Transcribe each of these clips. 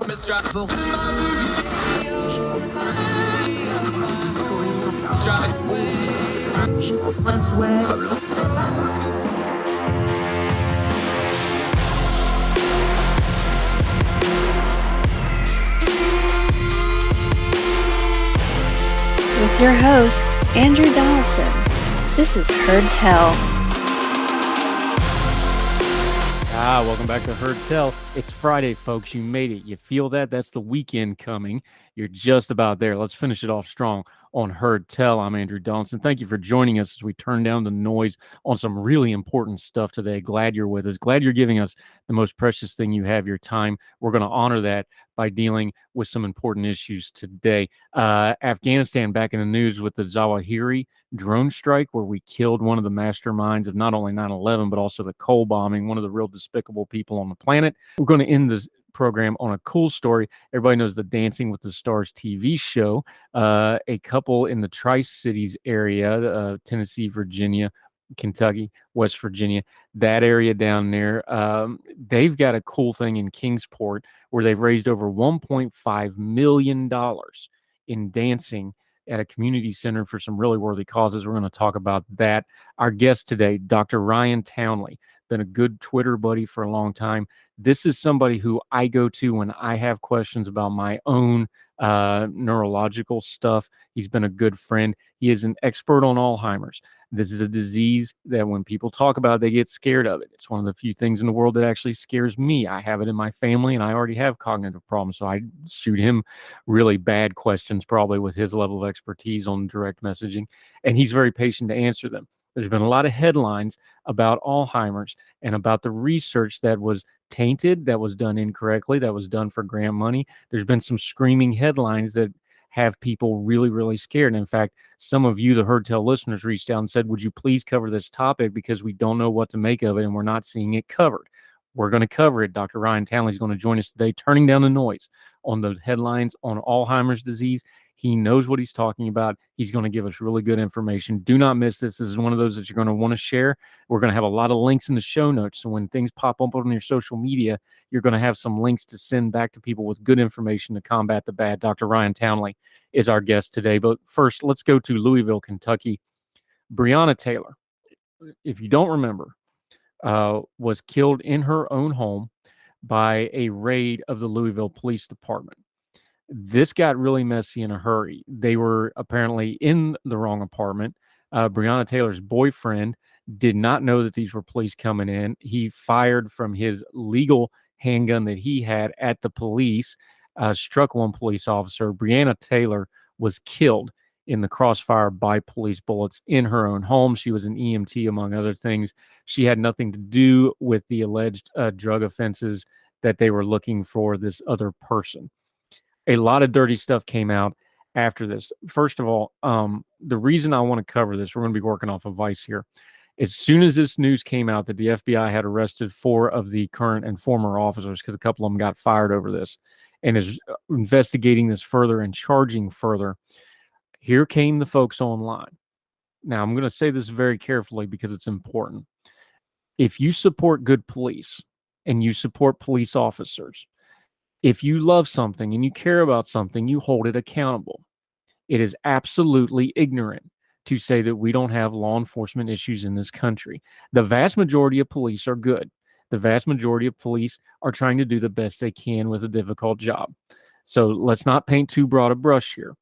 With your host, Andrew Donaldson. This is Heard Tell. Welcome back to Heard Tell. It's Friday, folks. You made it. You feel that? That's the weekend coming. You're just about there. Let's finish it off strong on Heard Tell. I'm Andrew Donaldson. Thank you for joining us as we turn down the noise on some really important stuff today. Glad you're with us. Glad you're giving us the most precious thing you have, your time. We're going to honor that by dealing with some important issues today. Afghanistan back in the news with the al-Zawahiri drone strike, where we killed one of the masterminds of not only 9/11, but also the Cole bombing, one of the real despicable people on the planet. We're going to end this program on a cool story. Everybody knows the Dancing with the Stars TV show. A couple in the Tri-Cities area, Tennessee, Virginia, Kentucky, West Virginia, that area down there, they've got a cool thing in Kingsport where they've raised over $1.5 million in dancing at a community center for some really worthy causes. We're going to talk about that. Our guest today, Dr. Ryan Townley, been a good Twitter buddy for a long time. This is somebody who I go to when I have questions about my own neurological stuff. He's been a good friend. He is an expert on Alzheimer's. This is a disease that when people talk about it, they get scared of it. It's one of the few things in the world that actually scares me. I have it in my family, and I already have cognitive problems, so I shoot him really bad questions, probably with his level of expertise on direct messaging, and he's very patient to answer them. There's been a lot of headlines about Alzheimer's and about the research that was tainted, that was done incorrectly, that was done for grant money. There's been some screaming headlines that have people really, really scared. And in fact, some of you, the Heard Tell listeners, reached out and said, would you please cover this topic because we don't know what to make of it and we're not seeing it covered. We're going to cover it. Dr. Ryan Townley is going to join us today, turning down the noise on the headlines on Alzheimer's disease. He knows what he's talking about. He's going to give us really good information. Do not miss this. This is one of those that you're going to want to share. We're going to have a lot of links in the show notes. So when things pop up on your social media, you're going to have some links to send back to people with good information to combat the bad. Dr. Ryan Townley is our guest today. But first, let's go to Louisville, Kentucky. Breonna Taylor, if you don't remember, was killed in her own home by a raid of the Louisville Police Department. This got really messy in a hurry. They were apparently in the wrong apartment. Breonna Taylor's boyfriend did not know that these were police coming in. He fired from his legal handgun that he had at the police, struck one police officer. Breonna Taylor was killed in the crossfire by police bullets in her own home. She was an EMT, among other things. She had nothing to do with the alleged drug offenses that they were looking for this other person. A lot of dirty stuff came out after this. First of all, the reason I want to cover this, we're going to be working off of Vice here. As soon as this news came out that the FBI had arrested 4 of the current and former officers, because a couple of them got fired over this, and is investigating this further and charging further, here came the folks online. Now, I'm going to say this very carefully because it's important. If you support good police and you support police officers, if you love something and you care about something, you hold it accountable. It is absolutely ignorant to say that we don't have law enforcement issues in this country. The vast majority of police are good. The vast majority of police are trying to do the best they can with a difficult job. So let's not paint too broad a brush here.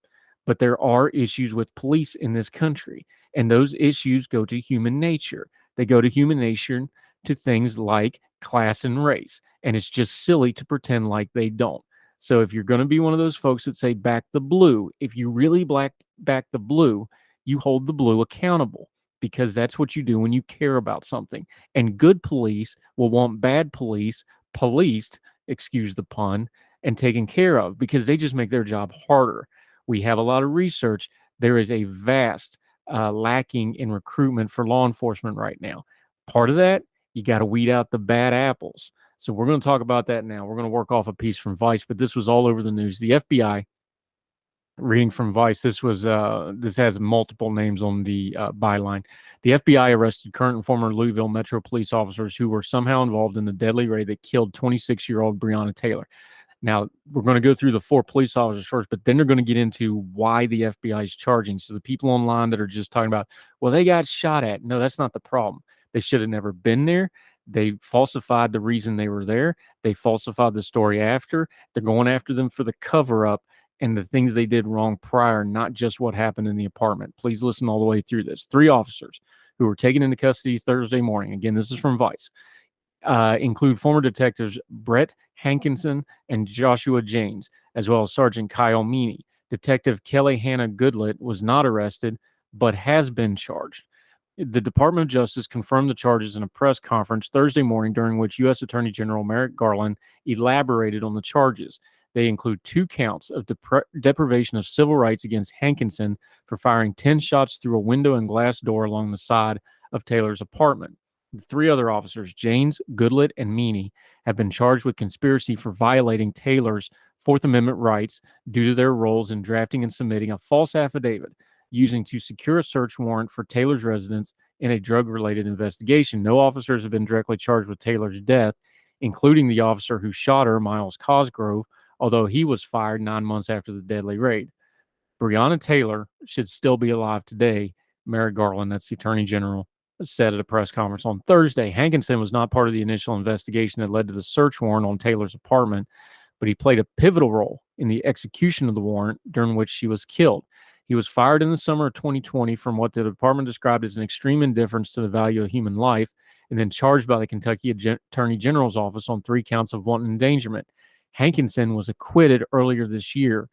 But there are issues with police in this country, and those issues go to human nature. They go to human nature to things like class and race, and it's just silly to pretend like they don't. So if you're going to be one of those folks that say back the blue, if you really back the blue, you hold the blue accountable, because that's what you do when you care about something. And good police will want bad police policed, excuse the pun, and taken care of, because they just make their job harder. We have a lot of research. There is a vast lacking in recruitment for law enforcement right now. Part of that, you got to weed out the bad apples. So we're going to talk about that now. We're going to work off a piece from Vice, but this was all over the news. The FBI, reading from Vice, this has multiple names on the byline. The FBI arrested current and former Louisville Metro police officers who were somehow involved in the deadly raid that killed 26-year-old Breonna Taylor. Now, we're going to go through the 4 police officers first, but then they're going to get into why the FBI is charging. So the people online that are just talking about, well, they got shot at. No, that's not the problem. They should have never been there. They falsified the reason they were there. They falsified the story after. They're going after them for the cover up and the things they did wrong prior, not just what happened in the apartment. Please listen all the way through this. 3 officers who were taken into custody Thursday morning. Again, this is from Vice. Include former detectives Brett Hankinson and Joshua James, as well as Sergeant Kyle Meany. Detective Kelly Hannah Goodlett was not arrested, but has been charged. The Department of Justice confirmed the charges in a press conference Thursday morning, during which U.S. Attorney General Merrick Garland elaborated on the charges. They include 2 counts of deprivation of civil rights against Hankinson for firing 10 shots through a window and glass door along the side of Taylor's apartment. The 3 other officers, James, Goodlett, and Meany, have been charged with conspiracy for violating Taylor's Fourth Amendment rights due to their roles in drafting and submitting a false affidavit using to secure a search warrant for Taylor's residence in a drug-related investigation. No officers have been directly charged with Taylor's death, including the officer who shot her, Miles Cosgrove, although he was fired 9 months after the deadly raid. Breonna Taylor should still be alive today, Merrick Garland, that's the Attorney General, said at a press conference on Thursday. Hankinson was not part of the initial investigation that led to the search warrant on Taylor's apartment, but he played a pivotal role in the execution of the warrant during which she was killed. He was fired in the summer of 2020 from what the department described as an extreme indifference to the value of human life, and then charged by the Kentucky Attorney General's office on 3 counts of wanton endangerment. Hankinson was acquitted earlier this year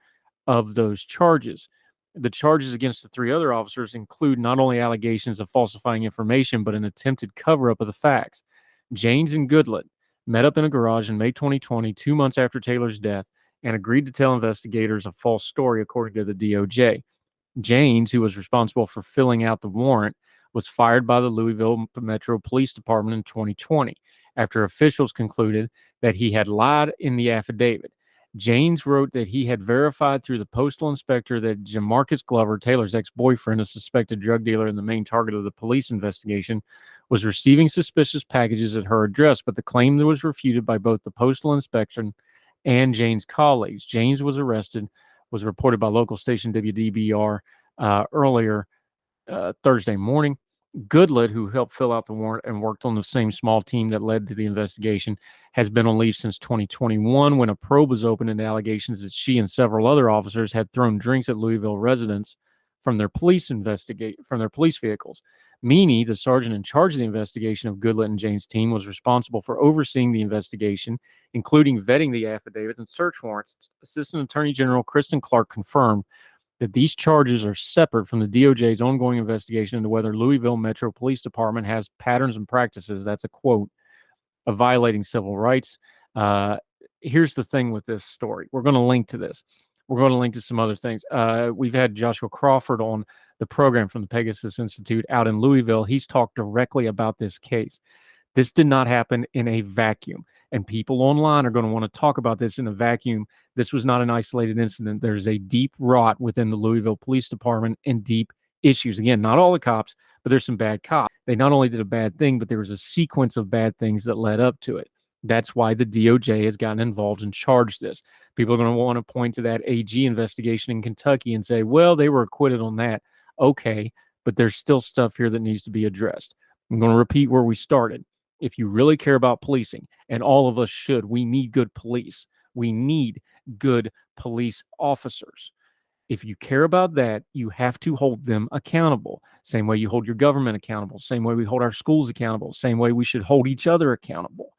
of those charges. The charges against the 3 other officers include not only allegations of falsifying information, but an attempted cover-up of the facts. James and Goodlett met up in a garage in May 2020, 2 months after Taylor's death, and agreed to tell investigators a false story, according to the DOJ. James, who was responsible for filling out the warrant, was fired by the Louisville Metro Police Department in 2020 after officials concluded that he had lied in the affidavit. James wrote that he had verified through the postal inspector that Jamarcus Glover, Taylor's ex-boyfriend, a suspected drug dealer and the main target of the police investigation, was receiving suspicious packages at her address, but the claim was refuted by both the postal inspection and James' colleagues. James was arrested, was reported by local station WDBR earlier Thursday morning. Goodlett, who helped fill out the warrant and worked on the same small team that led to the investigation, has been on leave since 2021 when a probe was opened into allegations that she and several other officers had thrown drinks at Louisville residents from their police vehicles. Meany, the sergeant in charge of the investigation of Goodlett and James' team, was responsible for overseeing the investigation, including vetting the affidavits and search warrants. Assistant Attorney General Kristen Clark confirmed that these charges are separate from the DOJ's ongoing investigation into whether Louisville Metro Police Department has patterns and practices, that's a quote, of violating civil rights. Here's the thing with this story. We're going to link to this. We're going to link to some other things. We've had Joshua Crawford on the program from the Pegasus Institute out in Louisville. He's talked directly about this case. This did not happen in a vacuum, and people online are going to want to talk about this in a vacuum. This was not an isolated incident. There's a deep rot within the Louisville Police Department and deep issues. Again, not all the cops, but there's some bad cops. They not only did a bad thing, but there was a sequence of bad things that led up to it. That's why the DOJ has gotten involved and charged this. People are going to want to point to that AG investigation in Kentucky and say, well, they were acquitted on that. Okay, but there's still stuff here that needs to be addressed. I'm going to repeat where we started. If you really care about policing, and all of us should, we need good police. We need good police officers. If you care about that, you have to hold them accountable. Same way you hold your government accountable. Same way we hold our schools accountable. Same way we should hold each other accountable.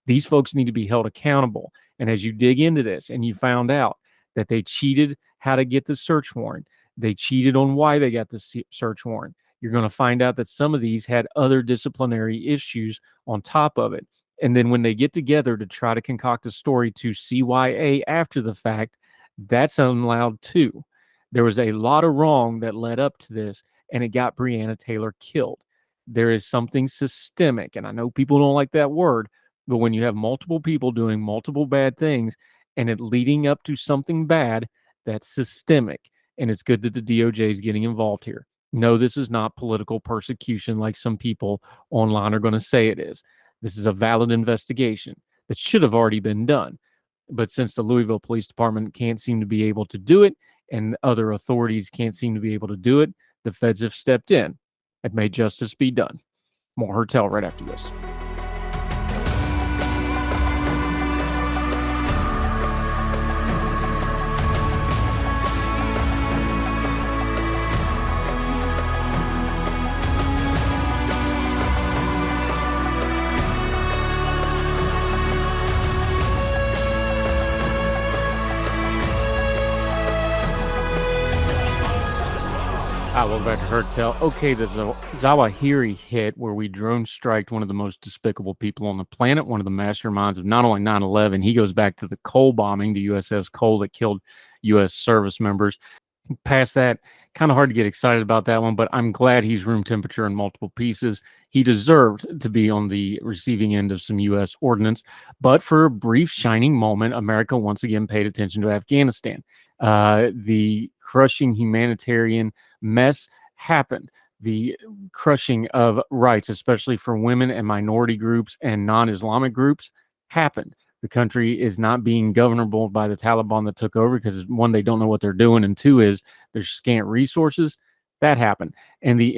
These folks need to be held accountable. And as you dig into this and you found out that they cheated how to get the search warrant, they cheated on why they got the search warrant, you're going to find out that some of these had other disciplinary issues on top of it. And then when they get together to try to concoct a story to CYA after the fact, that's unallowed too. There was a lot of wrong that led up to this, and it got Breonna Taylor killed. There is something systemic, and I know people don't like that word, but when you have multiple people doing multiple bad things and it leading up to something bad, that's systemic. And it's good that the DOJ is getting involved here. No, this is not political persecution like some people online are going to say it is. This is a valid investigation that should have already been done. But since the Louisville Police Department can't seem to be able to do it, and other authorities can't seem to be able to do it, the feds have stepped in and made justice be done. More Hertel right after this. Welcome back to Hertel. Okay, the Zawahiri hit where we drone striked one of the most despicable people on the planet, one of the masterminds of not only 9/11, he goes back to the Cole bombing, the USS Cole that killed U.S. service members. Past that, kind of hard to get excited about that one, but I'm glad he's room temperature in multiple pieces. He deserved to be on the receiving end of some U.S. ordnance, but for a brief shining moment, America once again paid attention to Afghanistan. The crushing humanitarian mess happened. The crushing of rights, especially for women and minority groups and non-Islamic groups, happened. The country is not being governable by the Taliban that took over because, one, they don't know what they're doing, and two is there's scant resources. That happened. And the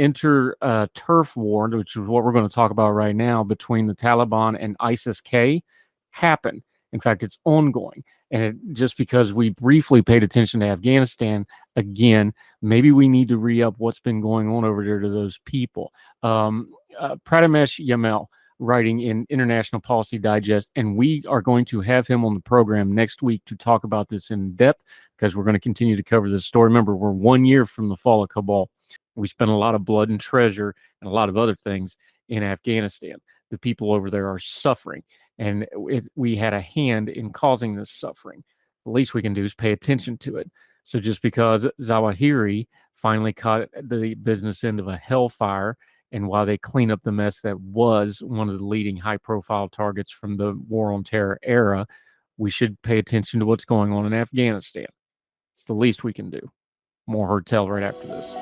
turf war, which is what we're going to talk about right now, between the Taliban and ISIS-K happened. In fact, it's ongoing. And just because we briefly paid attention to Afghanistan, again, maybe we need to re-up what's been going on over there to those people. Pratamesh Yamel, writing in International Policy Digest, and we are going to have him on the program next week to talk about this in depth because we're going to continue to cover this story. Remember, we're 1 year from the fall of Kabul. We spent a lot of blood and treasure and a lot of other things in Afghanistan. The people over there are suffering, and we had a hand in causing this suffering. The least we can do is pay attention to it. So just because Zawahiri finally caught the business end of a hellfire, and while they clean up the mess that was one of the leading high-profile targets from the War on Terror era, we should pay attention to what's going on in Afghanistan. It's the least we can do. More Hertel right after this.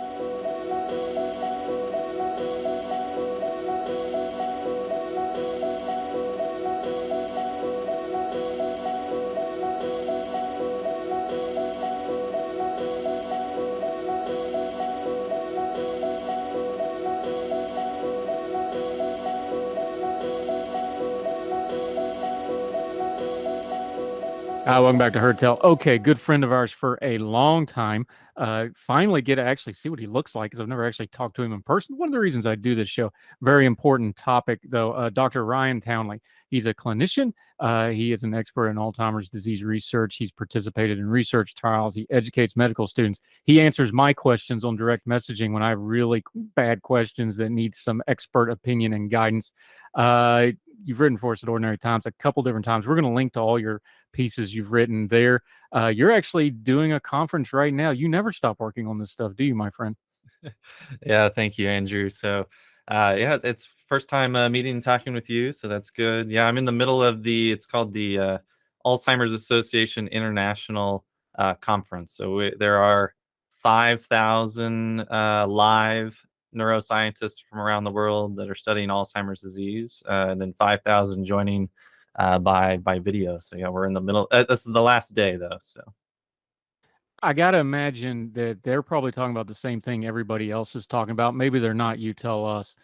Welcome back to Hertel. Okay, good friend of ours for a long time. Finally get to actually see what he looks like because I've never actually talked to him in person. One of the reasons I do this show. Very important topic, though. Dr. Ryan Townley. He's a clinician. He is an expert in Alzheimer's disease research. He's participated in research trials. He educates medical students. He answers my questions on direct messaging when I have really bad questions that need some expert opinion and guidance. You've written for us at Ordinary Times a couple different times. We're going to link to all your pieces you've written there. You're actually doing a conference right now. You never stop working on this stuff, do you, my friend? Yeah, thank you, Andrew. So, yeah, it's first time meeting and talking with you, so that's good. Yeah, I'm in the middle of it's called the Alzheimer's Association International Conference. So there are 5,000 live neuroscientists from around the world that are studying Alzheimer's disease, and then 5,000 joining by video. So yeah, we're in the middle. This is the last day though. So I got to imagine that they're probably talking about the same thing everybody else is talking about. Maybe they're not. You tell us.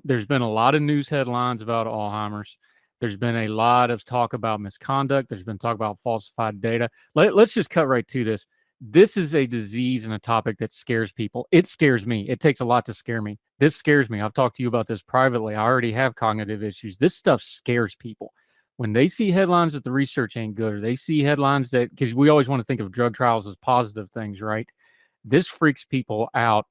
There's been a lot of news headlines about Alzheimer's. There's been a lot of talk about misconduct. There's been talk about falsified data. Let's just cut right to this. This is a disease and a topic that scares people. It scares me. It takes a lot to scare me. This scares me. I've talked to you about this privately. I already have cognitive issues. This stuff scares people. When they see headlines that the research ain't good, or they see headlines that, because we always want to think of drug trials as positive things, right? This freaks people out.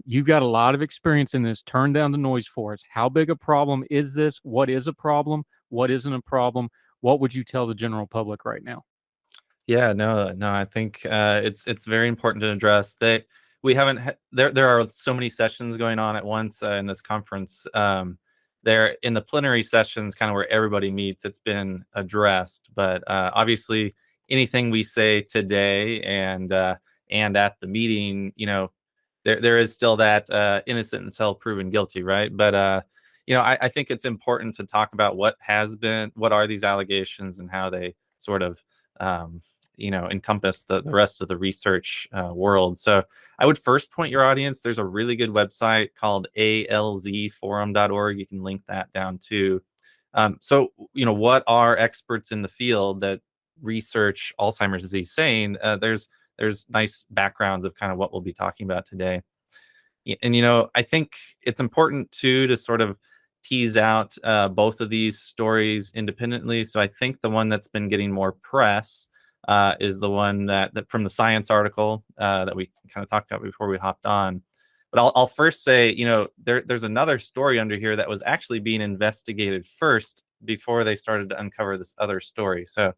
You've got a lot of experience in this. Turn down the noise for us. How big a problem is this? What is a problem? What isn't a problem? What would you tell the general public right now? yeah, no, I think it's very important to address that we haven't there are so many sessions going on at once in this conference. There in the plenary sessions, kind of where everybody meets, it's been addressed, but obviously anything we say today and at the meeting, there is still that innocent until proven guilty, right? But I think it's important to talk about what are these allegations and how they sort of encompass the rest of the research world. So I would first point your audience. There's a really good website called alzforum.org. You can link that down too. So what are experts in the field that research Alzheimer's disease saying? There's nice backgrounds of kind of what we'll be talking about today. And I think it's important too to sort of tease out both of these stories independently. So I think the one that's been getting more press is the one that from the Science article that we kind of talked about before we hopped on. But I'll first say, there's another story under here that was actually being investigated first before they started to uncover this other story. So,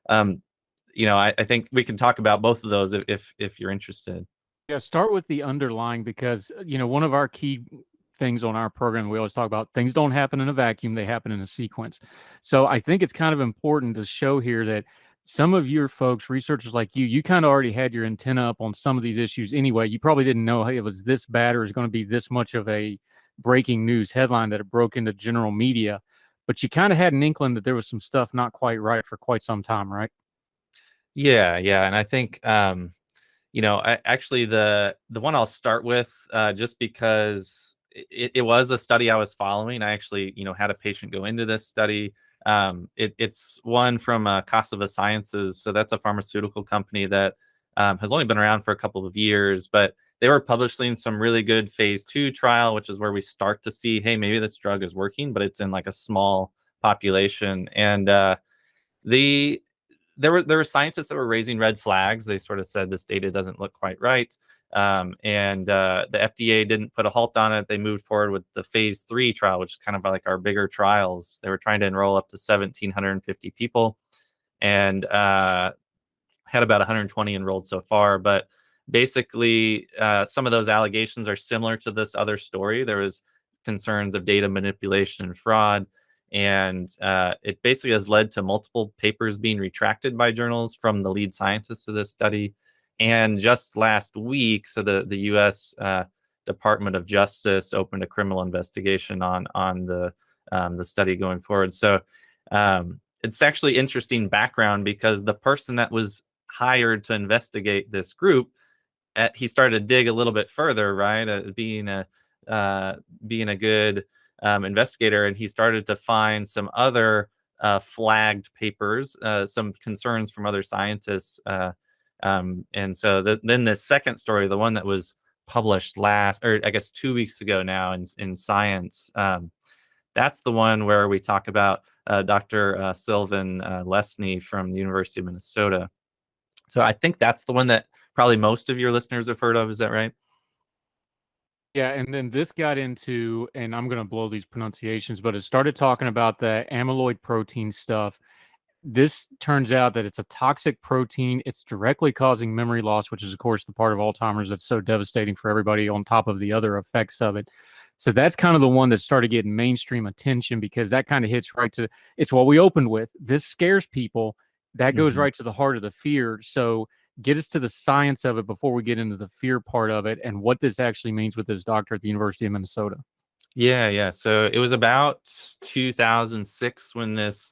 I think we can talk about both of those if you're interested. Yeah, start with the underlying, because one of our key things on our program, we always talk about things don't happen in a vacuum, they happen in a sequence. So I think it's kind of important to show here that some of your folks, researchers like you kind of already had your antenna up on some of these issues anyway. You probably didn't know, hey, it was this bad or is going to be this much of a breaking news headline that it broke into general media, but you kind of had an inkling that there was some stuff not quite right for quite some time, right? Yeah, and I think actually the one I'll start with, just because it was a study I was following. I actually had a patient go into this study. It's one from Cassava Sciences, so that's a pharmaceutical company that has only been around for a couple of years, but they were publishing some really good phase 2 trial, which is where we start to see, hey, maybe this drug is working, but it's in like a small population. And there were scientists that were raising red flags. They sort of said this data doesn't look quite right. And the FDA didn't put a halt on it. They moved forward with the phase 3 trial, which is kind of like our bigger trials. They were trying to enroll up to 1,750 people and had about 120 enrolled so far. But basically, some of those allegations are similar to this other story. There was concerns of data manipulation and fraud. And it basically has led to multiple papers being retracted by journals from the lead scientists of this study. And just last week, so the U.S. Department of Justice opened a criminal investigation on the study going forward. So it's actually interesting background, because the person that was hired to investigate this group, he started to dig a little bit further, right? Being a good investigator, and he started to find some other flagged papers, some concerns from other scientists. And so then the second story, the one that was published last, or I guess 2 weeks ago now in Science, that's the one where we talk about Dr. Sylvan Lesney from the University of Minnesota. So I think that's the one that probably most of your listeners have heard of. Is that right? Yeah, and then this got into, and I'm going to blow these pronunciations, but it started talking about the amyloid protein stuff. This turns out that it's a toxic protein. It's directly causing memory loss, which is, of course, the part of Alzheimer's that's so devastating for everybody, on top of the other effects of it. So that's kind of the one that started getting mainstream attention, because that kind of hits right to, it's what we opened with. This scares people. That goes right to the heart of the fear. So get us to the science of it before we get into the fear part of it and what this actually means with this doctor at the University of Minnesota. Yeah. So it was about 2006 when this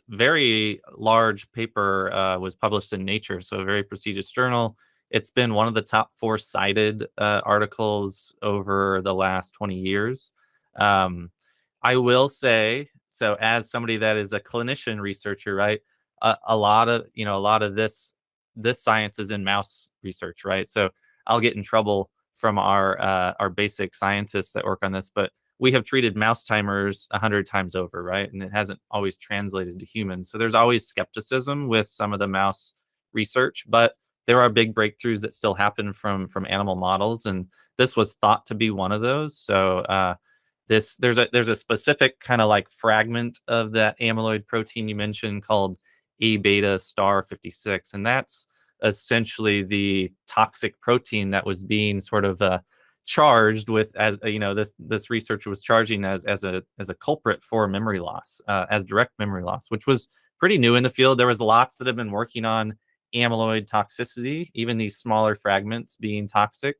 very large paper was published in Nature, so a very prestigious journal. It's been one of the top 4 cited articles over the last 20 years. I will say, so as somebody that is a clinician researcher, right, a lot of this science is in mouse research, right? So I'll get in trouble from our basic scientists that work on this, but we have treated mouse timers 100 times over, right? And it hasn't always translated to humans. So there's always skepticism with some of the mouse research, but there are big breakthroughs that still happen from animal models, and this was thought to be one of those. So there's a specific kind of like fragment of that amyloid protein you mentioned called A beta star 56, and that's essentially the toxic protein that was being sort of charged with, as this researcher was charging as a culprit for memory loss, as direct memory loss, which was pretty new in the field. There was lots that have been working on amyloid toxicity, even these smaller fragments being toxic.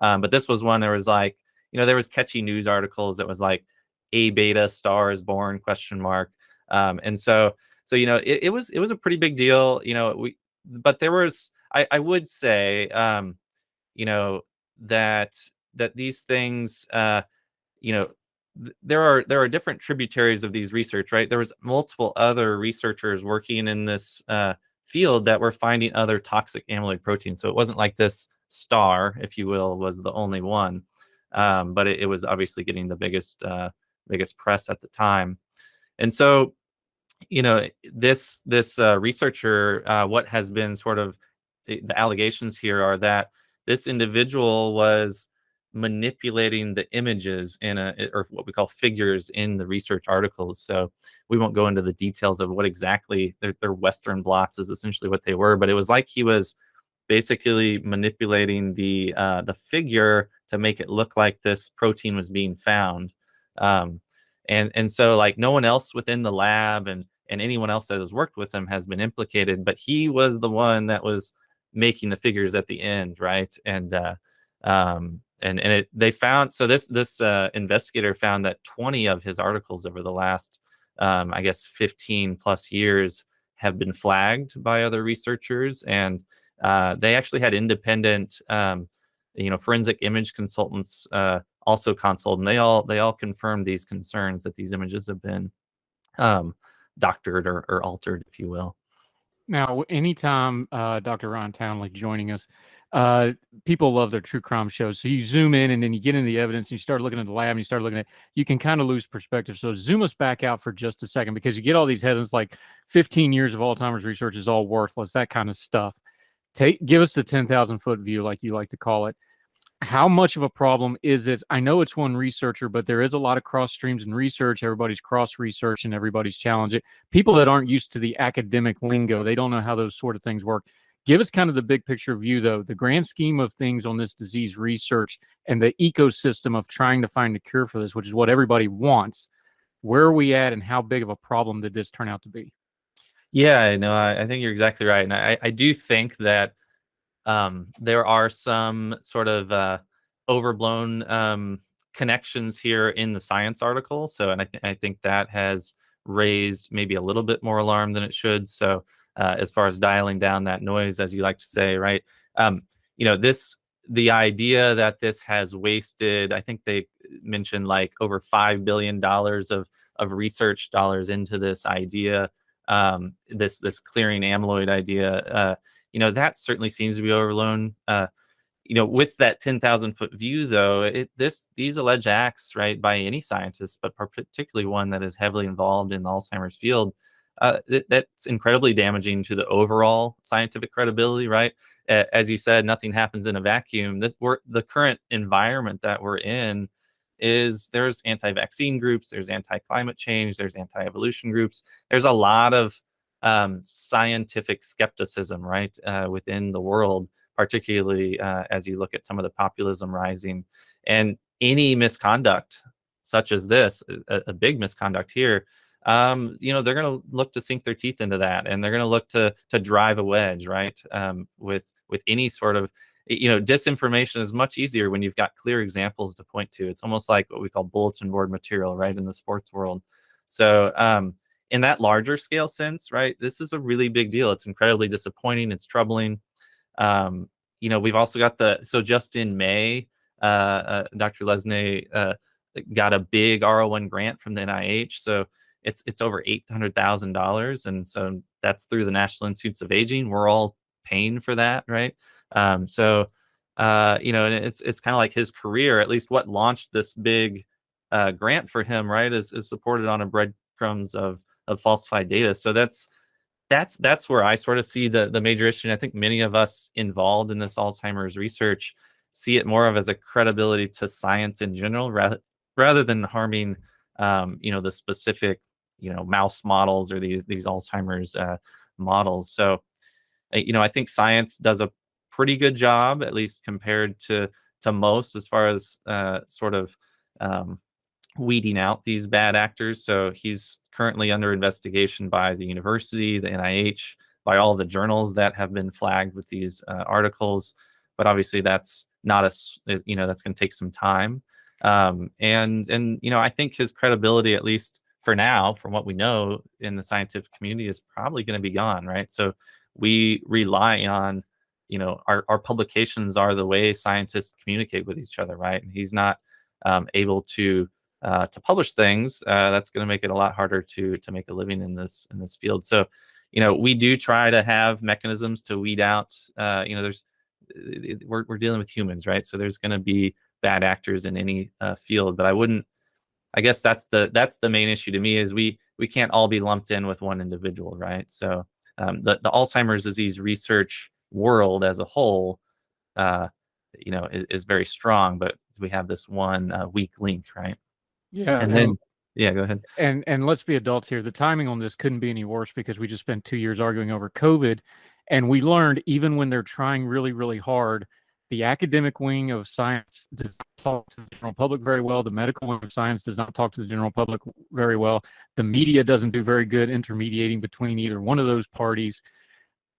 But this was one, there was like, there was catchy news articles that was like A beta star is born ? And so So it was a pretty big deal. But there was, I would say, you know that these things, you know there are different tributaries of these research, right? There was multiple other researchers working in this field that were finding other toxic amyloid proteins. So it wasn't like this star, if you will, was the only one, but it was obviously getting the biggest press at the time. And so this researcher, what has been sort of the allegations here are that this individual was manipulating the images or what we call figures in the research articles. So we won't go into the details of what exactly their Western blots is essentially what they were, but it was like he was basically manipulating the figure to make it look like this protein was being found. Um, and so, like, no one else within the lab and anyone else that has worked with him has been implicated, but he was the one that was making the figures at the end, right? They found, so this investigator found that 20 of his articles over the last I guess 15 plus years have been flagged by other researchers, and they actually had independent forensic image consultants also consulted, and they all confirmed these concerns that these images have been doctored or altered, if you will. Now, anytime Dr. Ryan Townley joining us, people love their true crime shows. So you zoom in and then you get into the evidence and you start looking at the lab and you start looking at, you can kind of lose perspective. So zoom us back out for just a second, because you get all these headlines like 15 years of Alzheimer's research is all worthless, that kind of stuff. Give us the 10,000 foot view, like you like to call it. How much of a problem is this? I know it's one researcher, but there is a lot of cross streams in research. Everybody's cross research and everybody's challenging. People that aren't used to the academic lingo, they don't know how those sort of things work. Give us kind of the big picture view, though, the grand scheme of things on this disease research and the ecosystem of trying to find a cure for this, which is what everybody wants. Where are we at, and how big of a problem did this turn out to be? Yeah, no, I think you're exactly right. And I do think that there are some sort of overblown connections here in the science article. So, and I think that has raised maybe a little bit more alarm than it should. So, as far as dialing down that noise, as you like to say, right? The idea that this has wasted, I think they mentioned like over $5 billion of research dollars into this idea, this clearing amyloid idea. That certainly seems to be overblown. With that 10,000 foot view, though, these alleged acts, right, by any scientist, but particularly one that is heavily involved in the Alzheimer's field, that's incredibly damaging to the overall scientific credibility, right? As you said, nothing happens in a vacuum. The current environment that we're in is there's anti-vaccine groups, there's anti-climate change, there's anti-evolution groups. There's a lot of scientific skepticism, right, within the world, particularly as you look at some of the populism rising. And any misconduct, such as this, a big misconduct here, they're going to look to sink their teeth into that, and they're going to look to drive a wedge, right, with any sort of, disinformation is much easier when you've got clear examples to point to. It's almost like what we call bulletin board material, right, in the sports world. So in that larger scale sense, right, this is a really big deal. It's incredibly disappointing. It's troubling. We've also got so just in May, Dr. Lesney got a big R01 grant from the NIH. So it's over $800,000. And so that's through the National Institutes of Aging. We're all paying for that, right? And it's kind of like his career, at least what launched this big grant for him, right, is supported on a breadcrumbs of falsified data. So that's where I sort of see the major issue. And I think many of us involved in this Alzheimer's research see it more of as a credibility to science in general, rather than harming, the specific, mouse models or these Alzheimer's models. So, I think science does a pretty good job, at least compared to most, as far as sort of weeding out these bad actors. So he's currently under investigation by the university, the NIH, by all the journals that have been flagged with these articles. But obviously that's not that's going to take some time. I think his credibility, at least for now, from what we know in the scientific community, is probably going to be gone, right? So we rely on, our publications are the way scientists communicate with each other, right? And he's not able to publish things. That's going to make it a lot harder to make a living in this field. So, we do try to have mechanisms to weed out. We're dealing with humans, right? So there's going to be bad actors in any field, but I guess that's the main issue to me, is we can't all be lumped in with one individual, right? So the Alzheimer's disease research world as a whole, is very strong, but we have this one weak link, right? Yeah. And then, yeah, go ahead. And let's be adults here. The timing on this couldn't be any worse, because we just spent 2 years arguing over COVID, and we learned, even when they're trying really, really hard, the academic wing of science does not talk to the general public very well. The medical wing of science does not talk to the general public very well. The media doesn't do very good intermediating between either one of those parties.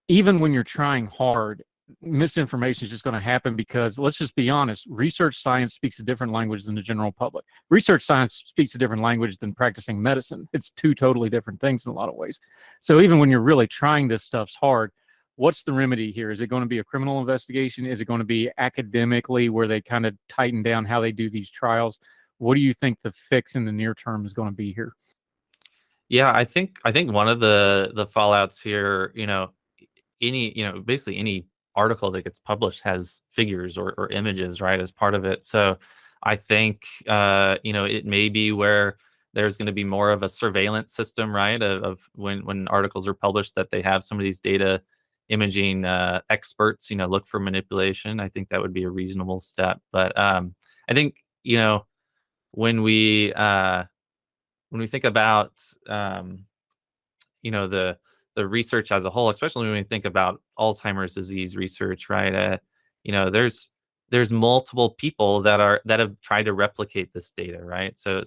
Even when you're trying hard, misinformation is just going to happen, because, let's just be honest, research science speaks a different language than the general public. Research science speaks a different language than practicing medicine. It's two totally different things in a lot of ways. So even when you're really trying this stuff's hard, what's the remedy here? Is it going to be a criminal investigation? Is it going to be academically, where they kind of tighten down how they do these trials? What do you think the fix in the near term is going to be here? Yeah, I think one of the fallouts here, basically any article that gets published has figures or images, right, as part of it. So I think it may be where there's going to be more of a surveillance system, right, of when articles are published, that they have some of these data imaging experts, look for manipulation. I think that would be a reasonable step. But I think, when we think about the research as a whole, especially when we think about Alzheimer's disease research, right? There's multiple people that have tried to replicate this data, right? So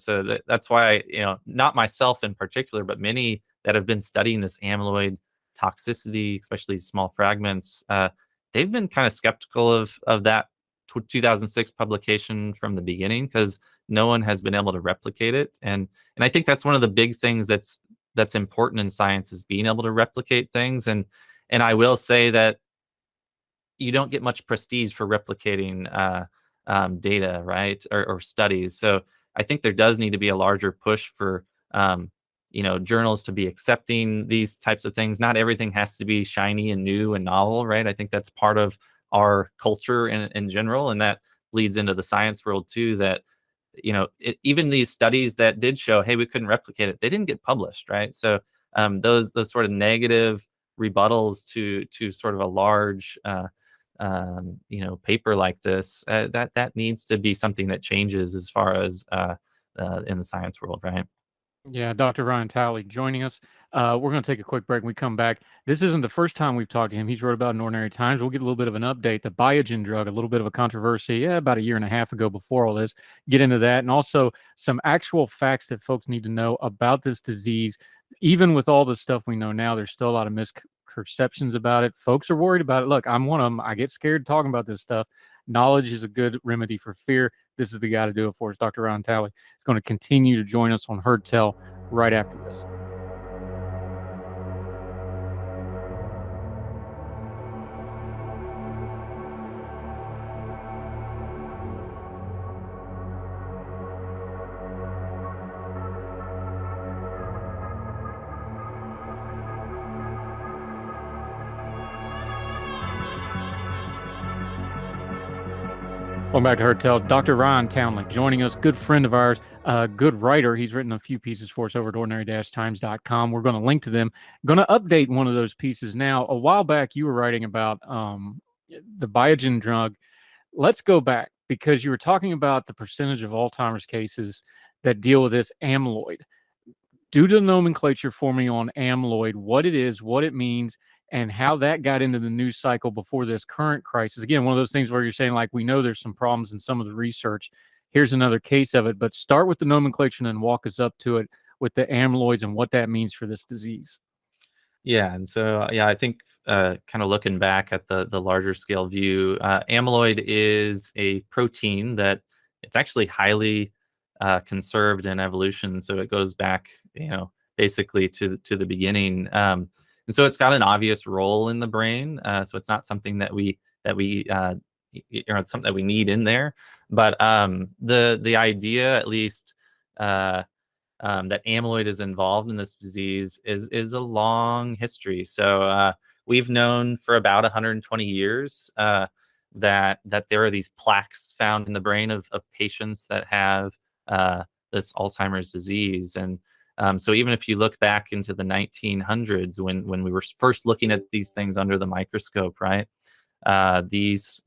that's why, not myself in particular, but many that have been studying this amyloid toxicity, especially small fragments, they've been kind of skeptical of that 2006 publication from the beginning, because no one has been able to replicate it. And I think that's one of the big things that's important in science, is being able to replicate things. And I will say that you don't get much prestige for replicating data, right, or studies. So I think there does need to be a larger push for journals to be accepting these types of things. Not everything has to be shiny and new and novel, right? I think that's part of our culture in general, and that bleeds into the science world too. That even these studies that did show, hey, we couldn't replicate it, they didn't get published, right? So those sort of negative rebuttals to sort of a large paper like this, that needs to be something that changes as far as in the science world, right? Yeah, Dr. Ryan Townley joining us. We're going to take a quick break. When we come back, this isn't the first time we've talked to him. He's wrote about in Ordinary Times. We'll get a little bit of an update. The Biogen drug, a little bit of a controversy, about a year and a half ago before all this. Get into that. And also some actual facts that folks need to know about this disease. Even with all the stuff we know now, there's still a lot of misconceptions about it. Folks are worried about it. Look, I'm one of them. I get scared talking about this stuff. Knowledge is a good remedy for fear. This is the guy to do it for us. Dr. Ryan Townley is going to continue to join us on Heard Tell right after this. Welcome back to Heard Tell. Dr. Ryan Townley joining us, good friend of ours, good writer. He's written a few pieces for us over at ordinary-times.com. We're going to link to them. Going to update one of those pieces now. A while back, you were writing about the Biogen drug. Let's go back, because you were talking about the percentage of Alzheimer's cases that deal with this amyloid. Due to the nomenclature forming on amyloid, what it is, what it means, and how that got into the news cycle before this current crisis. Again, one of those things where you're saying, like, we know there's some problems in some of the research. Here's another case of it, but start with the nomenclature and then walk us up to it with the amyloids and what that means for this disease. Yeah, and so I think kind of looking back at the larger scale view, amyloid is a protein that it's actually highly conserved in evolution. So it goes back basically to the beginning. And so it's got an obvious role in the brain. So it's not something that it's something that we need in there. But the idea, at least, that amyloid is involved in this disease is a long history. So we've known for about 120 years that there are these plaques found in the brain of patients that have this Alzheimer's disease. And so even if you look back into the 1900s, when we were first looking at these things under the microscope, right? These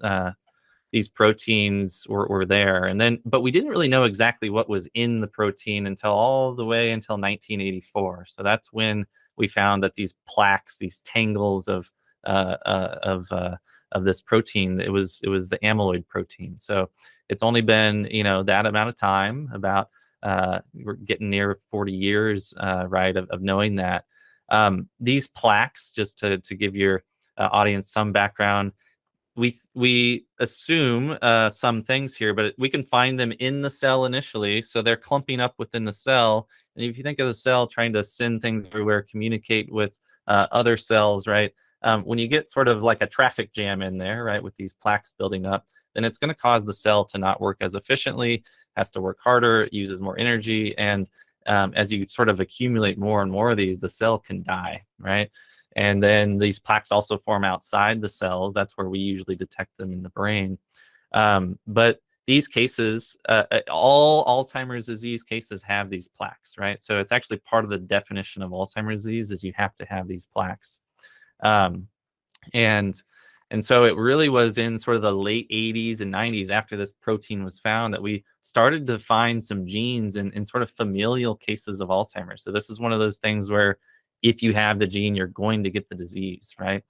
proteins were there, but we didn't really know exactly what was in the protein until all the way until 1984. So that's when we found that these plaques, these tangles of this protein, it was the amyloid protein. So it's only been that amount of time, about we're getting near 40 years, right, of knowing that. These plaques, just to give your audience some background, we assume some things here, but we can find them in the cell initially. So they're clumping up within the cell. And if you think of the cell trying to send things everywhere, communicate with other cells, right? When you get sort of like a traffic jam in there, right, with these plaques building up, then it's going to cause the cell to not work as efficiently, has to work harder, it uses more energy. And as you sort of accumulate more and more of these, the cell can die, right? And then these plaques also form outside the cells. That's where we usually detect them in the brain. But these cases, all Alzheimer's disease cases have these plaques, right? So it's actually part of the definition of Alzheimer's disease is you have to have these plaques. And so it really was in sort of the late 80s and 90s, after this protein was found, that we started to find some genes in sort of familial cases of Alzheimer's. So this is one of those things where if you have the gene, you're going to get the disease, right?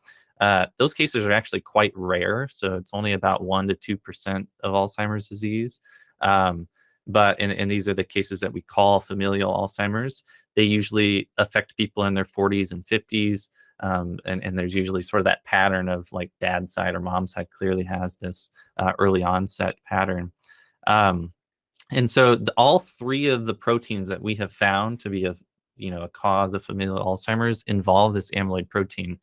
Those cases are actually quite rare. So it's only about 1 to 2% of Alzheimer's disease. But these are the cases that we call familial Alzheimer's. They usually affect people in their 40s and 50s. And there's usually sort of that pattern of like dad's side or mom's side clearly has this early onset pattern. And so all three of the proteins that we have found to be a cause of familial Alzheimer's involve this amyloid protein.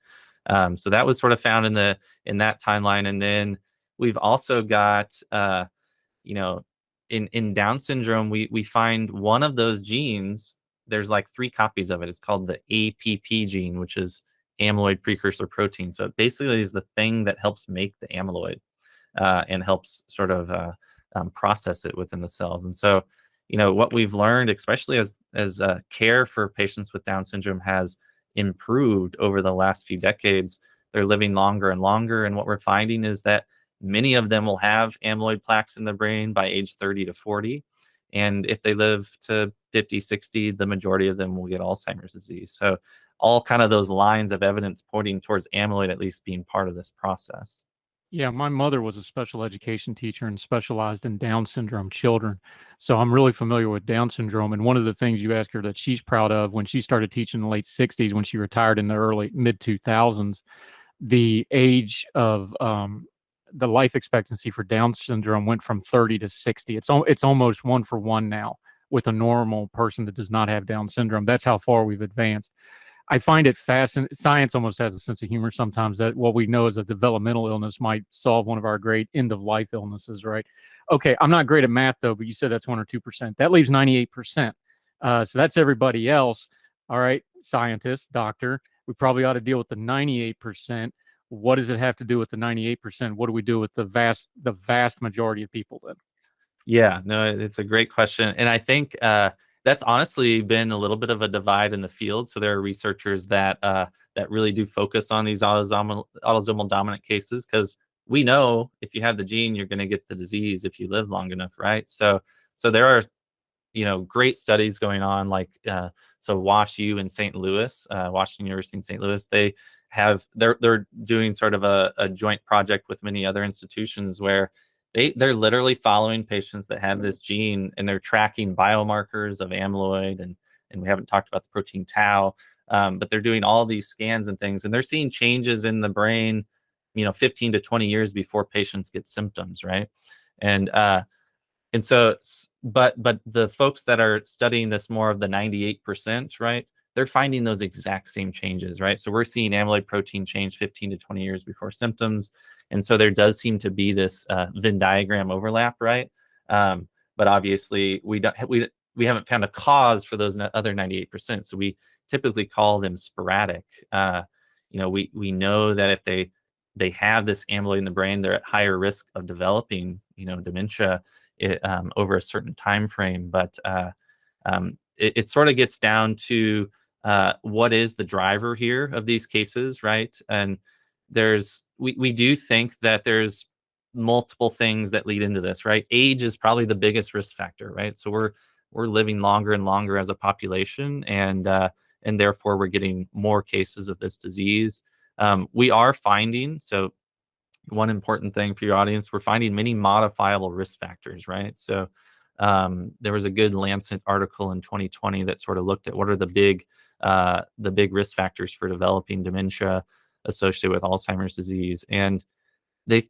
So that was sort of found in that timeline. And then we've also got, in Down syndrome, we find one of those genes. There's like 3 copies of it. It's called the APP gene, which is amyloid precursor protein. So it basically is the thing that helps make the amyloid and helps sort of process it within the cells. And so, what we've learned, especially as care for patients with Down syndrome has improved over the last few decades, they're living longer and longer. And what we're finding is that many of them will have amyloid plaques in the brain by age 30 to 40. And if they live to 50, 60, the majority of them will get Alzheimer's disease. So all kind of those lines of evidence pointing towards amyloid at least being part of this process. Yeah, my mother was a special education teacher and specialized in Down syndrome children. So I'm really familiar with Down syndrome. And one of the things you ask her that she's proud of, when she started teaching in the late 60s, when she retired in the mid 2000s, the age of the life expectancy for Down syndrome went from 30 to 60. It's almost 1 for 1 now with a normal person that does not have Down syndrome. That's how far we've advanced. I find it fascinating. Science almost has a sense of humor sometimes, that what we know is a developmental illness might solve one of our great end-of-life illnesses, right? Okay, I'm not great at math, though, but you said that's 1 or 2%. That leaves 98%. So that's everybody else. All right, scientist, doctor, we probably ought to deal with the 98%. What does it have to do with the 98%? What do we do with the vast majority of people then? Yeah, no, it's a great question. And I think that's honestly been a little bit of a divide in the field. So there are researchers that really do focus on these autosomal dominant cases, because we know if you have the gene, you're going to get the disease if you live long enough, right? So there are great studies going on, like so WashU in St. Louis, Washington University in St. Louis, they're doing sort of a joint project with many other institutions where they're literally following patients that have this gene, and they're tracking biomarkers of amyloid, and we haven't talked about the protein tau, but they're doing all these scans and things, and they're seeing changes in the brain 15 to 20 years before patients get symptoms, right? And And so, but the folks that are studying this more of the 98%, right? They're finding those exact same changes, right? So we're seeing amyloid protein change 15 to 20 years before symptoms. And so there does seem to be this Venn diagram overlap, right? But obviously we haven't found a cause for those other 98%. So we typically call them sporadic. We know that if they have this amyloid in the brain, they're at higher risk of developing, dementia over a certain time frame. But it sort of gets down to what is the driver here of these cases, right? And we do think that there's multiple things that lead into this, right? Age is probably the biggest risk factor, right? So we're living longer and longer as a population, and therefore we're getting more cases of this disease. We are finding, so one important thing for your audience, we're finding many modifiable risk factors, right? So there was a good Lancet article in 2020 that sort of looked at what are the big risk factors for developing dementia associated with Alzheimer's disease, and they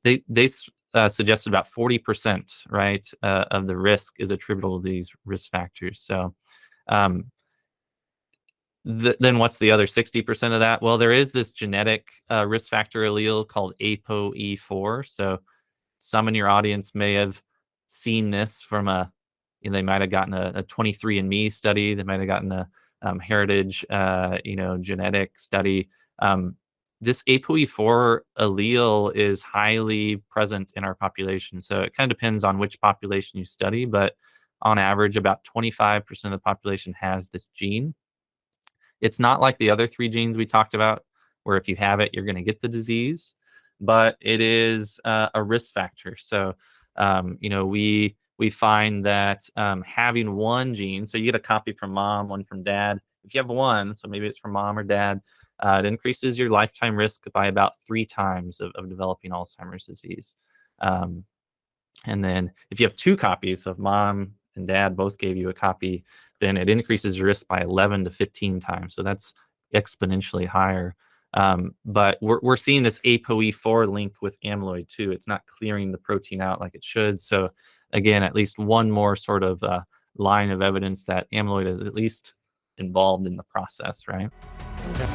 suggested about 40%, right, of the risk is attributable to these risk factors. So then what's the other 60% of that? Well, there is this genetic risk factor allele called ApoE4. So some in your audience may have seen this from they might have gotten a 23andMe study. They might have gotten a heritage, genetic study. This ApoE4 allele is highly present in our population. So it kind of depends on which population you study, but on average, about 25% of the population has this gene. It's not like the other three genes we talked about, where if you have it, you're going to get the disease, but it is a risk factor. So, we find that having one gene, so you get a copy from mom, one from dad. If you have one, so maybe it's from mom or dad, it increases your lifetime risk by about 3 times of developing Alzheimer's disease. And then if you have 2 copies, so if mom and dad both gave you a copy, then it increases your risk by 11 to 15 times. So that's exponentially higher. But we're seeing this ApoE4 link with amyloid too. It's not clearing the protein out like it should. So again, at least one more sort of line of evidence that amyloid is at least involved in the process, right? Okay.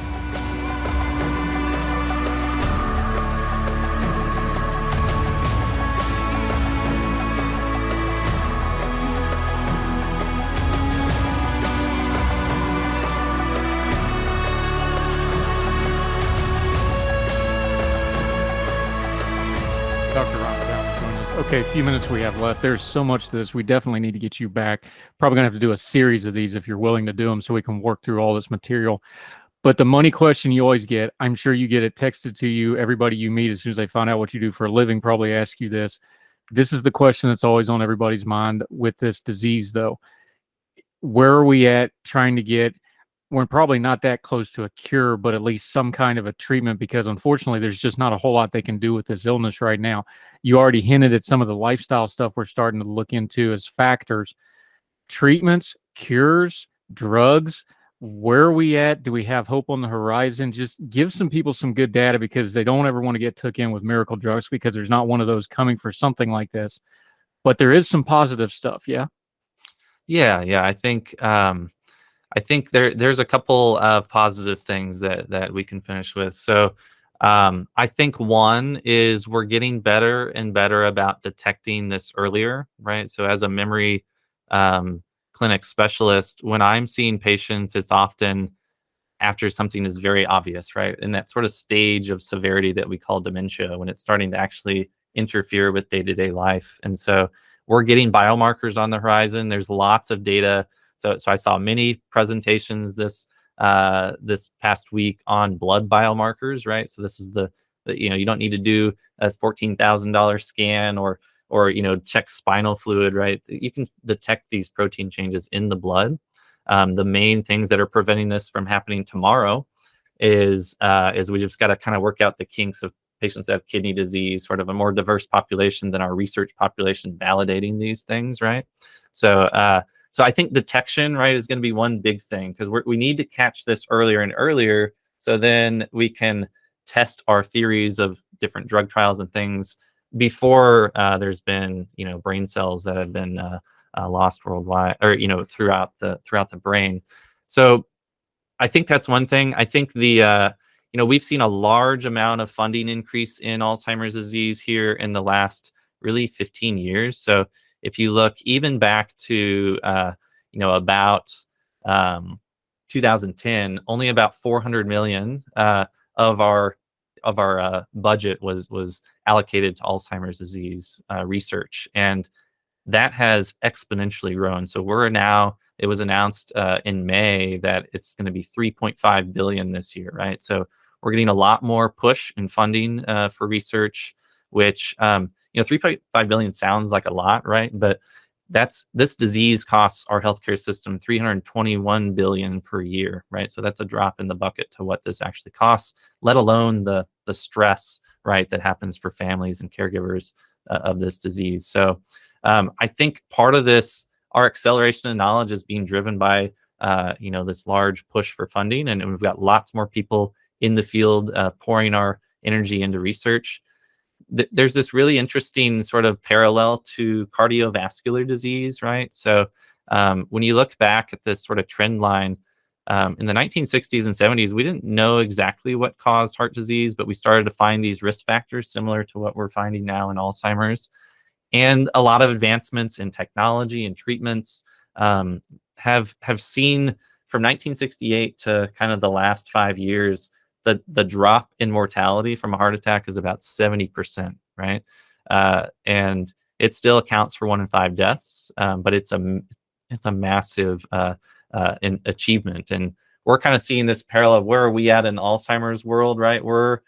Dr. Ryan Townley joined us. Okay, a few minutes we have left. There's so much to this. We definitely need to get you back. Probably going to have to do a series of these if you're willing to do them so we can work through all this material. But the money question you always get, I'm sure you get it texted to you. Everybody you meet, as soon as they find out what you do for a living, probably ask you this. This is the question that's always on everybody's mind with this disease, though. Where are we at trying to get, we're probably not that close to a cure, but at least some kind of a treatment, because unfortunately there's just not a whole lot they can do with this illness right now. You already hinted at some of the lifestyle stuff we're starting to look into as factors. Treatments, cures, drugs, where are we at? Do we have hope on the horizon? Just give some people some good data, because they don't ever want to get took in with miracle drugs, because there's not one of those coming for something like this. But there is some positive stuff, yeah? Yeah. I think there's a couple of positive things that we can finish with. So I think one is we're getting better and better about detecting this earlier, right? So as a memory clinic specialist, when I'm seeing patients, it's often after something is very obvious, right? In that sort of stage of severity that we call dementia, when it's starting to actually interfere with day-to-day life. And so we're getting biomarkers on the horizon. There's lots of data. So I saw many presentations this past week on blood biomarkers, right? So this is the you don't need to do a $14,000 scan or check spinal fluid, right? You can detect these protein changes in the blood. The main things that are preventing this from happening tomorrow is we just got to kind of work out the kinks of patients that have kidney disease, sort of a more diverse population than our research population, validating these things, right? So I think detection, right, is going to be one big thing, because we need to catch this earlier and earlier, so then we can test our theories of different drug trials and things before there's been brain cells that have been lost worldwide, or throughout the brain. So I think that's one thing. I think we've seen a large amount of funding increase in Alzheimer's disease here in the last really 15 years. So if you look even back to about 2010, only about 400 million of our budget was allocated to Alzheimer's disease research, and that has exponentially grown. So it was announced in May that it's going to be 3.5 billion this year, right? So we're getting a lot more push and funding for research, which 3.5 billion sounds like a lot, right? But this disease costs our healthcare system 321 billion per year, right? So that's a drop in the bucket to what this actually costs, let alone the stress, right, that happens for families and caregivers of this disease. So I think part of this, our acceleration of knowledge, is being driven by this large push for funding, and we've got lots more people in the field pouring our energy into research. There's this really interesting sort of parallel to cardiovascular disease, right? So when you look back at this sort of trend line, in the 1960s and 70s, we didn't know exactly what caused heart disease, but we started to find these risk factors similar to what we're finding now in Alzheimer's. And a lot of advancements in technology and treatments have seen, from 1968 to kind of the last 5 years, the drop in mortality from a heart attack is about 70%, right? And it still accounts for 1 in 5 deaths, but it's a massive achievement. And we're kind of seeing this parallel. Where are we at in Alzheimer's world, right? We're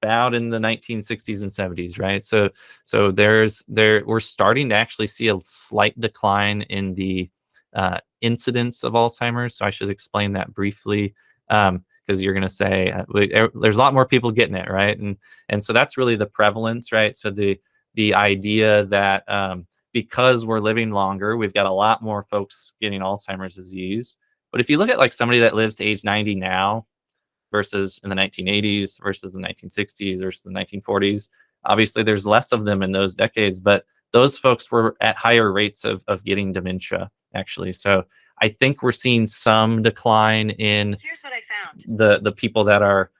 about in the 1960s and 70s, right? So we're starting to actually see a slight decline in the incidence of Alzheimer's. So I should explain that briefly, because you're going to say there's a lot more people getting it, right? And so that's really the prevalence, right? So the idea that because we're living longer, we've got a lot more folks getting Alzheimer's disease. But if you look at like somebody that lives to age 90 now versus in the 1980s versus the 1960s versus the 1940s, obviously there's less of them in those decades, but those folks were at higher rates of getting dementia, actually. So I think we're seeing some decline in Here's what I found. the people that are,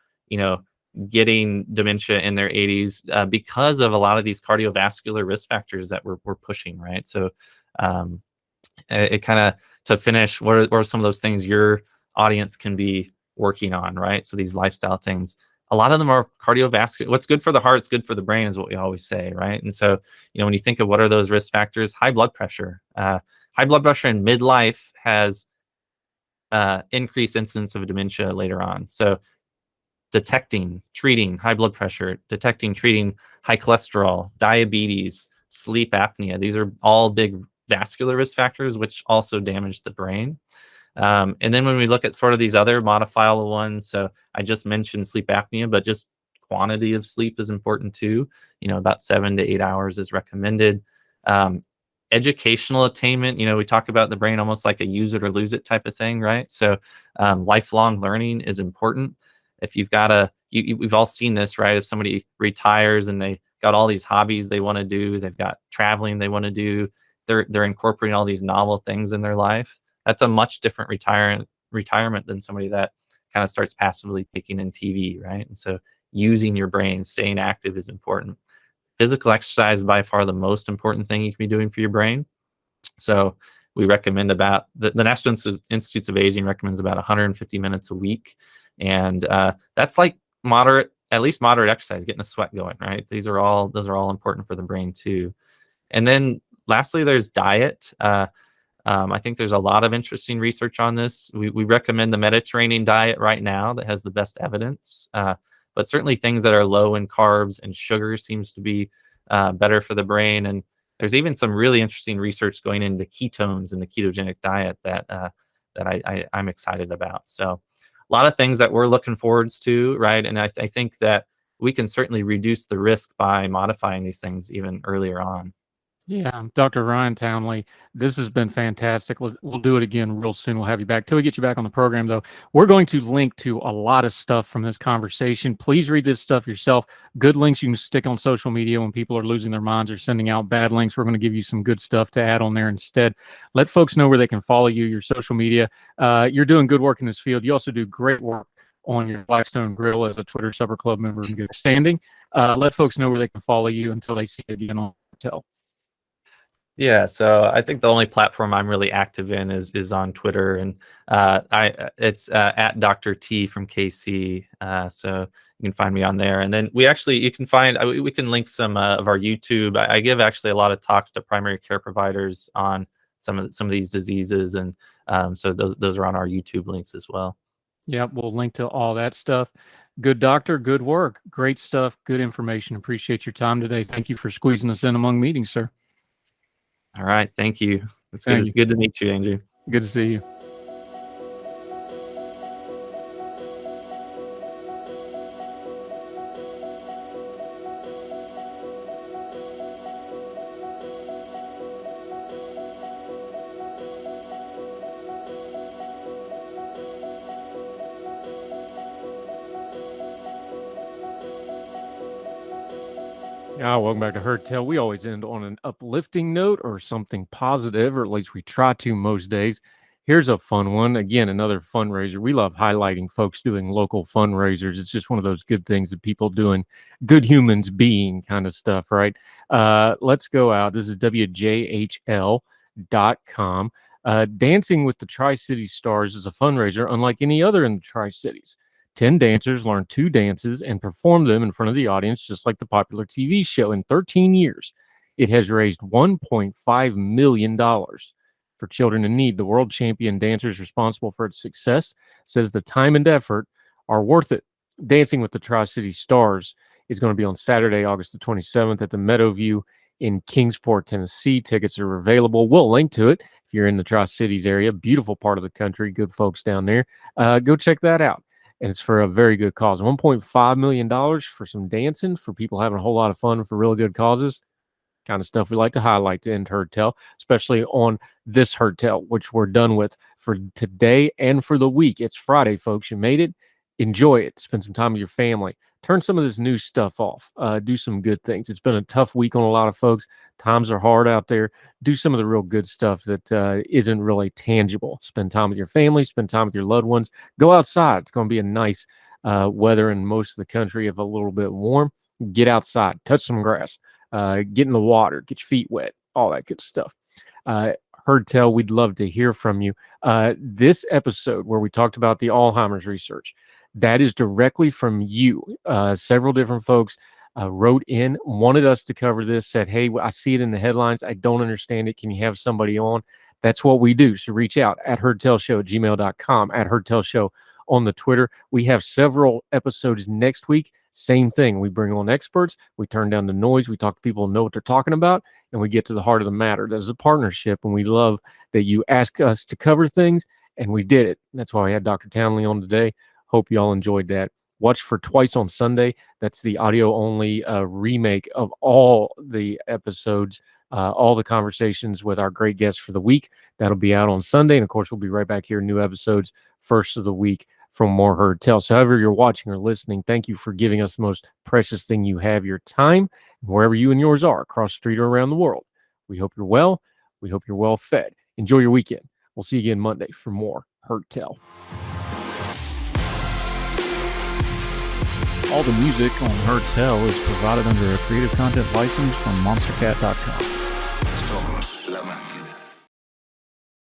getting dementia in their 80s because of a lot of these cardiovascular risk factors that we're pushing, right? So it kind of, to finish, what are some of those things your audience can be working on, right? So these lifestyle things, a lot of them are cardiovascular. What's good for the heart is good for the brain, is what we always say, right? And so, when you think of what are those risk factors, high blood pressure in midlife has increased incidence of dementia later on. So detecting, treating high blood pressure, treating high cholesterol, diabetes, sleep apnea, these are all big vascular risk factors, which also damage the brain. And then when we look at sort of these other modifiable ones, so I just mentioned sleep apnea, but just quantity of sleep is important too. About 7 to 8 hours is recommended. Educational attainment, we talk about the brain almost like a use it or lose it type of thing, right? So lifelong learning is important. If you've got we've all seen this, right? If somebody retires and they got all these hobbies they want to do, they've got traveling they want to do, they're incorporating all these novel things in their life. That's a much different retirement than somebody that kind of starts passively taking in TV, right? And so using your brain, staying active is important. Physical exercise is by far the most important thing you can be doing for your brain. So we recommend about, the National Institutes of Aging recommends about 150 minutes a week. And that's like at least moderate exercise, getting a sweat going, right? Those are all important for the brain too. And then lastly, there's diet. I think there's a lot of interesting research on this. We recommend the Mediterranean diet right now that has the best evidence, but certainly things that are low in carbs and sugar seems to be better for the brain. And there's even some really interesting research going into ketones in the ketogenic diet that I'm excited about. So a lot of things that we're looking forwards to, right? And I think that we can certainly reduce the risk by modifying these things even earlier on. Yeah, Dr. Ryan Townley, this has been fantastic. We'll do it again real soon. We'll have you back. Till we get you back on the program, though, we're going to link to a lot of stuff from this conversation. Please read this stuff yourself. Good links you can stick on social media when people are losing their minds or sending out bad links. We're going to give you some good stuff to add on there instead. Let folks know where they can follow you, your social media. You're doing good work in this field. You also do great work on your Blackstone Grill as a Twitter Supper Club member in good standing. Let folks know where they can follow you until they see you again on Hotel. Yeah, so I think the only platform I'm really active in is on Twitter, and it's at Dr. T from KC. So you can find me on there, and then you can find we can link some of our YouTube. I give actually a lot of talks to primary care providers on some of these diseases, and so those are on our YouTube links as well. Yeah, we'll link to all that stuff. Good doctor, good work, great stuff, good information. Appreciate your time today. Thank you for squeezing us in among meetings, sir. All right. Thank you. It's Thank good. you. It's good to meet you, Andrew. Good to see you. Welcome back to Heard Tell. We always end on an uplifting note or something positive, or at least we try to most days. Here's a fun one. Again, another fundraiser. We love highlighting folks doing local fundraisers. It's just one of those good things that people doing, good humans being kind of stuff, right? Let's go out. This is WJHL.com. Dancing with the Tri-Cities Stars is a fundraiser unlike any other in the Tri-Cities. 10 dancers learn 2 dances and perform them in front of the audience, just like the popular TV show. In 13 years, it has raised $1.5 million for children in need. The world champion dancers responsible for its success says the time and effort are worth it. Dancing with the Tri-City Stars is going to be on Saturday, August the 27th at the Meadowview in Kingsport, Tennessee. Tickets are available. We'll link to it if you're in the Tri-Cities area. Beautiful part of the country. Good folks down there. Go check that out. And it's for a very good cause. $1.5 million for some dancing, for people having a whole lot of fun for really good causes. Kind of stuff we like to highlight to end Heard Tell, especially on this Heard Tell, which we're done with for today and for the week. It's Friday, folks. You made it. Enjoy it. Spend some time with your family. Turn some of this new stuff off. Do some good things. It's been a tough week on a lot of folks. Times are hard out there. Do some of the real good stuff that isn't really tangible. Spend time with your family. Spend time with your loved ones. Go outside. It's going to be a nice weather in most of the country, if a little bit warm. Get outside. Touch some grass. Get in the water. Get your feet wet. All that good stuff. Heard Tell, we'd love to hear from you. This episode where we talked about the Alzheimer's research, that is directly from you. Several different folks wrote in, wanted us to cover this, said, hey, I see it in the headlines. I don't understand it. Can you have somebody on? That's what we do. So reach out at heardtellshow@gmail.com, at heardtellshow on the Twitter. We have several episodes next week. Same thing. We bring on experts. We turn down the noise. We talk to people who know what they're talking about, and we get to the heart of the matter. There's a partnership, and we love that you ask us to cover things, and we did it. That's why we had Dr. Townley on today. Hope you all enjoyed that. Watch for Twice on Sunday. That's the audio-only remake of all the episodes, all the conversations with our great guests for the week. That'll be out on Sunday, and of course, we'll be right back here, new episodes, first of the week from More Heard Tell. So however you're watching or listening, thank you for giving us the most precious thing you have, your time, wherever you and yours are, across the street or around the world. We hope you're well. We hope you're well fed. Enjoy your weekend. We'll see you again Monday for more Heard Tell. All the music on Heard Tell is provided under a Creative Content license from monstercat.com.